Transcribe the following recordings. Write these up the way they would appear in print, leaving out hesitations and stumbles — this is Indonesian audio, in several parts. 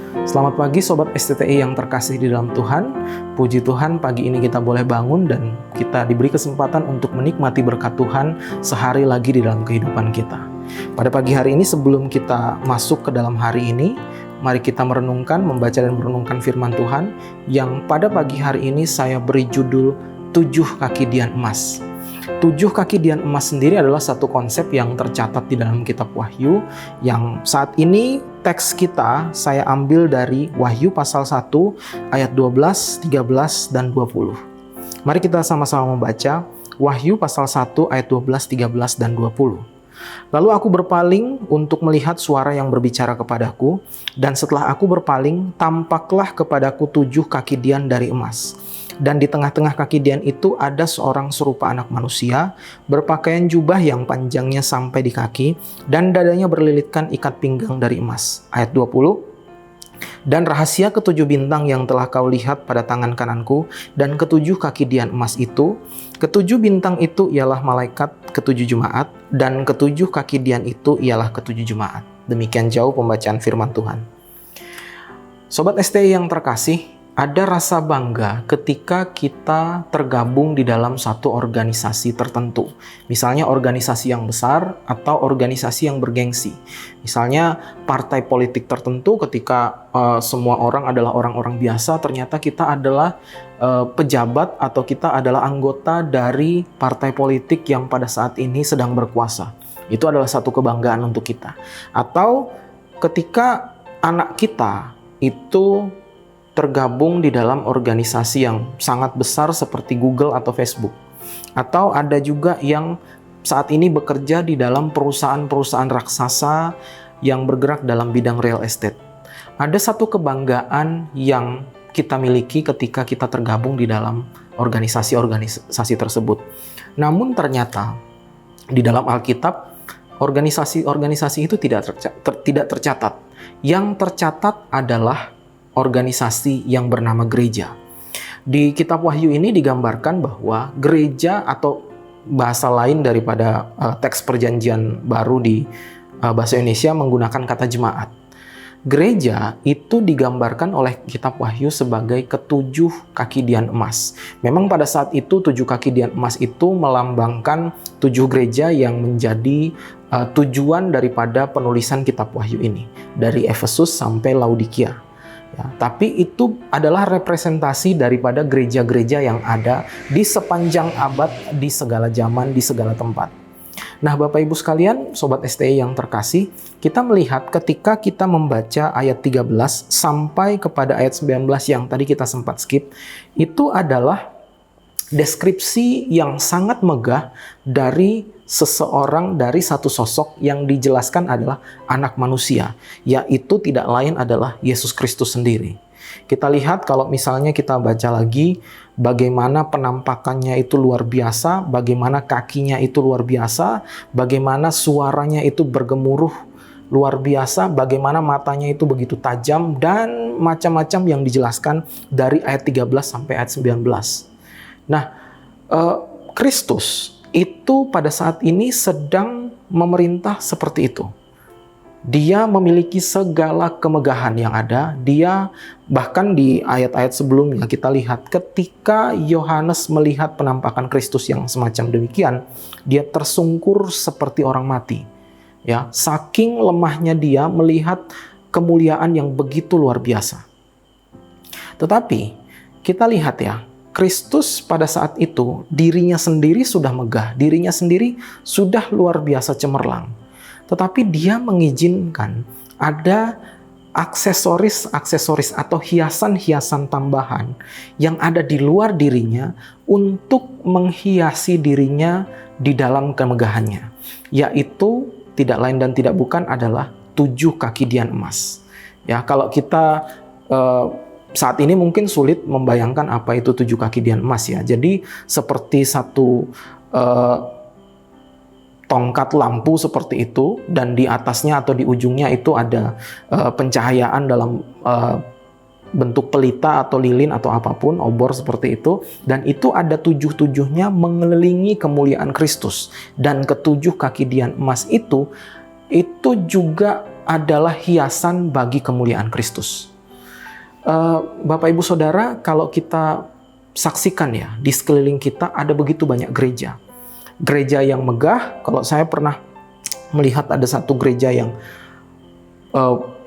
Selamat pagi Sobat STTI yang terkasih di dalam Tuhan. Puji Tuhan, pagi ini kita boleh bangun dan kita diberi kesempatan untuk menikmati berkat Tuhan sehari lagi di dalam kehidupan kita. Pada pagi hari ini sebelum kita masuk ke dalam hari ini, mari kita merenungkan, membaca dan merenungkan firman Tuhan yang pada pagi hari ini saya beri judul 7 kaki Dian Emas. 7 kaki Dian Emas sendiri adalah satu konsep yang tercatat di dalam kitab Wahyu, yang saat ini teks kita saya ambil dari Wahyu pasal 1 ayat 12, 13, dan 20. Mari kita sama-sama membaca Wahyu pasal 1 ayat 12, 13, dan 20. Lalu aku berpaling untuk melihat suara yang berbicara kepadaku, dan setelah aku berpaling, tampaklah kepadaku 7 kaki Dian dari emas. Dan di tengah-tengah kaki Dian itu ada seorang serupa anak manusia, berpakaian jubah yang panjangnya sampai di kaki, dan dadanya berlilitkan ikat pinggang dari emas. Ayat 20. Dan rahasia ketujuh bintang yang telah kau lihat pada tangan kananku, dan ketujuh kaki Dian emas itu, ketujuh bintang itu ialah malaikat ketujuh jemaat, dan ketujuh kaki Dian itu ialah ketujuh jemaat. Demikian jauh pembacaan firman Tuhan. Sobat STI yang terkasih, ada rasa bangga ketika kita tergabung di dalam satu organisasi tertentu. Misalnya organisasi yang besar atau organisasi yang bergengsi. Misalnya partai politik tertentu, ketika semua orang adalah orang-orang biasa, ternyata kita adalah pejabat atau kita adalah anggota dari partai politik yang pada saat ini sedang berkuasa. Itu adalah satu kebanggaan untuk kita. Atau ketika anak kita itu tergabung di dalam organisasi yang sangat besar seperti Google atau Facebook. Atau ada juga yang saat ini bekerja di dalam perusahaan-perusahaan raksasa yang bergerak dalam bidang real estate. Ada satu kebanggaan yang kita miliki ketika kita tergabung di dalam organisasi-organisasi tersebut. Namun ternyata di dalam Alkitab organisasi-organisasi itu tidak tercatat. Yang tercatat adalah organisasi yang bernama gereja. Di kitab Wahyu ini digambarkan bahwa gereja atau bahasa lain daripada teks perjanjian baru di bahasa Indonesia menggunakan kata jemaat. Gereja itu digambarkan oleh kitab Wahyu sebagai ketujuh kaki Dian emas. Memang pada saat itu 7 kaki Dian emas itu melambangkan 7 gereja yang menjadi tujuan daripada penulisan kitab Wahyu ini. Dari Efesus sampai Laodikia. Ya, tapi itu adalah representasi daripada gereja-gereja yang ada di sepanjang abad, di segala zaman, di segala tempat. Nah, Bapak Ibu sekalian, Sobat STI yang terkasih, kita melihat ketika kita membaca ayat 13 sampai kepada ayat 19 yang tadi kita sempat skip, itu adalah deskripsi yang sangat megah dari seseorang, dari satu sosok yang dijelaskan adalah anak manusia, yaitu tidak lain adalah Yesus Kristus sendiri. Kita lihat kalau misalnya kita baca lagi bagaimana penampakannya itu luar biasa, bagaimana kakinya itu luar biasa, bagaimana suaranya itu bergemuruh luar biasa, bagaimana matanya itu begitu tajam, dan macam-macam yang dijelaskan dari ayat 13 sampai ayat 19. Nah, Kristus itu pada saat ini sedang memerintah seperti itu. Dia memiliki segala kemegahan yang ada. Dia bahkan di ayat-ayat sebelumnya kita lihat ketika Yohanes melihat penampakan Kristus yang semacam demikian, dia tersungkur seperti orang mati. Ya, saking lemahnya dia melihat kemuliaan yang begitu luar biasa. Tetapi kita lihat ya, Kristus pada saat itu dirinya sendiri sudah megah, dirinya sendiri sudah luar biasa cemerlang. Tetapi dia mengizinkan ada aksesoris atau hiasan-hiasan tambahan yang ada di luar dirinya untuk menghiasi dirinya di dalam kemegahannya. Yaitu tidak lain dan tidak bukan adalah 7 kaki Dian emas. Ya, kalau kita saat ini mungkin sulit membayangkan apa itu 7 kaki Dian emas ya. Jadi seperti satu tongkat lampu seperti itu, dan di atasnya atau di ujungnya itu ada pencahayaan dalam bentuk pelita atau lilin atau apapun, obor seperti itu. Dan itu ada 7-7-nya mengelilingi kemuliaan Kristus. Dan ketujuh kaki Dian emas itu juga adalah hiasan bagi kemuliaan Kristus. Bapak Ibu Saudara, kalau kita saksikan ya, di sekeliling kita ada begitu banyak gereja. Gereja yang megah, kalau saya pernah melihat ada satu gereja yang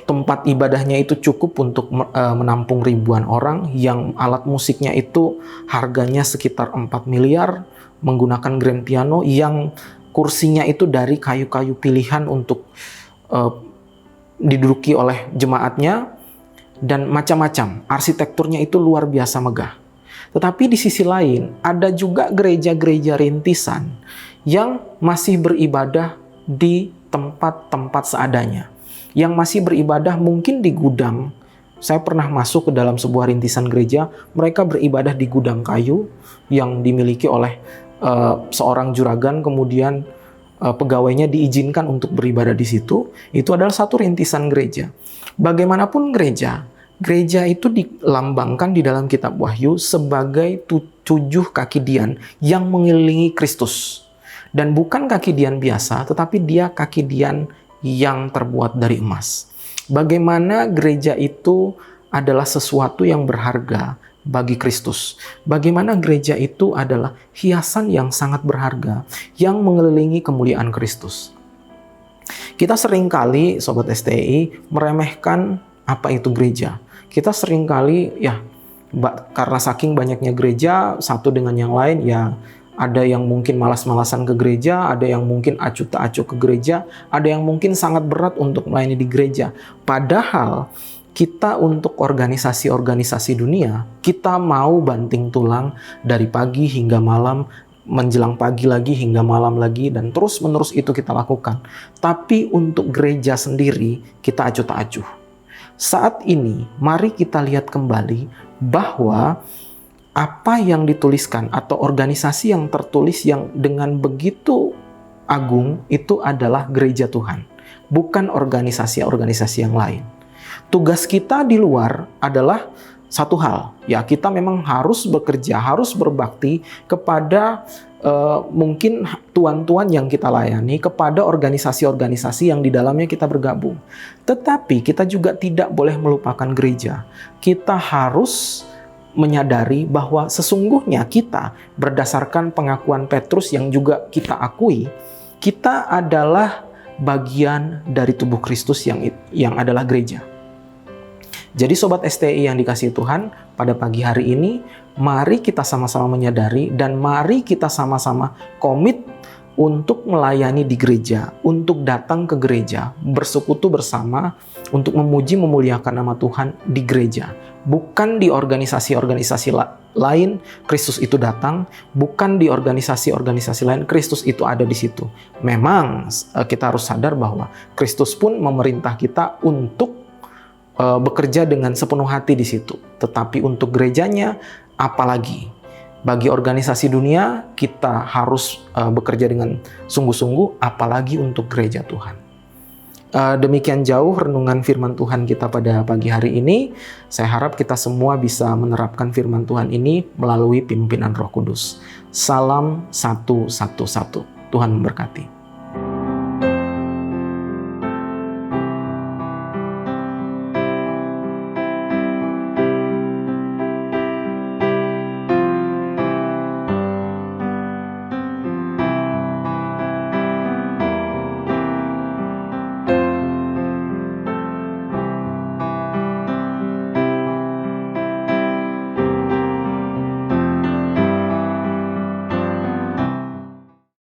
tempat ibadahnya itu cukup untuk menampung ribuan orang, yang alat musiknya itu harganya sekitar 4 miliar, menggunakan grand piano, yang kursinya itu dari kayu-kayu pilihan untuk diduduki oleh jemaatnya, dan macam-macam. Arsitekturnya itu luar biasa megah. Tetapi di sisi lain, ada juga gereja-gereja rintisan yang masih beribadah di tempat-tempat seadanya, yang masih beribadah mungkin di gudang. Saya pernah masuk ke dalam sebuah rintisan gereja, mereka beribadah di gudang kayu yang dimiliki oleh seorang juragan, kemudian pegawainya diizinkan untuk beribadah di situ. Itu adalah satu rintisan gereja. Bagaimanapun gereja itu dilambangkan di dalam kitab Wahyu sebagai 7 kaki dian yang mengelilingi Kristus. Dan bukan kaki dian biasa, tetapi dia kaki dian yang terbuat dari emas. Bagaimana gereja itu adalah sesuatu yang berharga bagi Kristus. Bagaimana gereja itu adalah hiasan yang sangat berharga yang mengelilingi kemuliaan Kristus. Kita seringkali, Sobat STI, meremehkan apa itu gereja. Kita seringkali, ya, karena saking banyaknya gereja, satu dengan yang lain, ya, ada yang mungkin malas-malasan ke gereja, ada yang mungkin acuh tak acuh ke gereja, ada yang mungkin sangat berat untuk melayani di gereja. Padahal kita untuk organisasi-organisasi dunia, kita mau banting tulang dari pagi hingga malam, menjelang pagi lagi hingga malam lagi, dan terus-menerus itu kita lakukan. Tapi untuk gereja sendiri, kita acuh tak acuh. Saat ini, mari kita lihat kembali bahwa apa yang dituliskan atau organisasi yang tertulis yang dengan begitu agung itu adalah gereja Tuhan, bukan organisasi-organisasi yang lain. Tugas kita di luar adalah satu hal, ya, kita memang harus bekerja, harus berbakti kepada mungkin tuan-tuan yang kita layani, kepada organisasi-organisasi yang di dalamnya kita bergabung. Tetapi kita juga tidak boleh melupakan gereja. Kita harus menyadari bahwa sesungguhnya kita, berdasarkan pengakuan Petrus yang juga kita akui, kita adalah bagian dari tubuh Kristus yang adalah gereja. Jadi Sobat STI yang dikasihi Tuhan, pada pagi hari ini, mari kita sama-sama menyadari dan mari kita sama-sama komit untuk melayani di gereja, untuk datang ke gereja, bersekutu bersama, untuk memuji memuliakan nama Tuhan di gereja. Bukan di organisasi-organisasi lain Kristus itu datang, bukan di organisasi-organisasi lain Kristus itu ada di situ. Memang kita harus sadar bahwa Kristus pun memerintah kita untuk bekerja dengan sepenuh hati di situ. Tetapi untuk gerejanya, apalagi bagi organisasi dunia, kita harus bekerja dengan sungguh-sungguh, apalagi untuk gereja Tuhan. Demikian jauh renungan firman Tuhan kita pada pagi hari ini. Saya harap kita semua bisa menerapkan firman Tuhan ini melalui pimpinan Roh Kudus. Salam 111. Tuhan memberkati.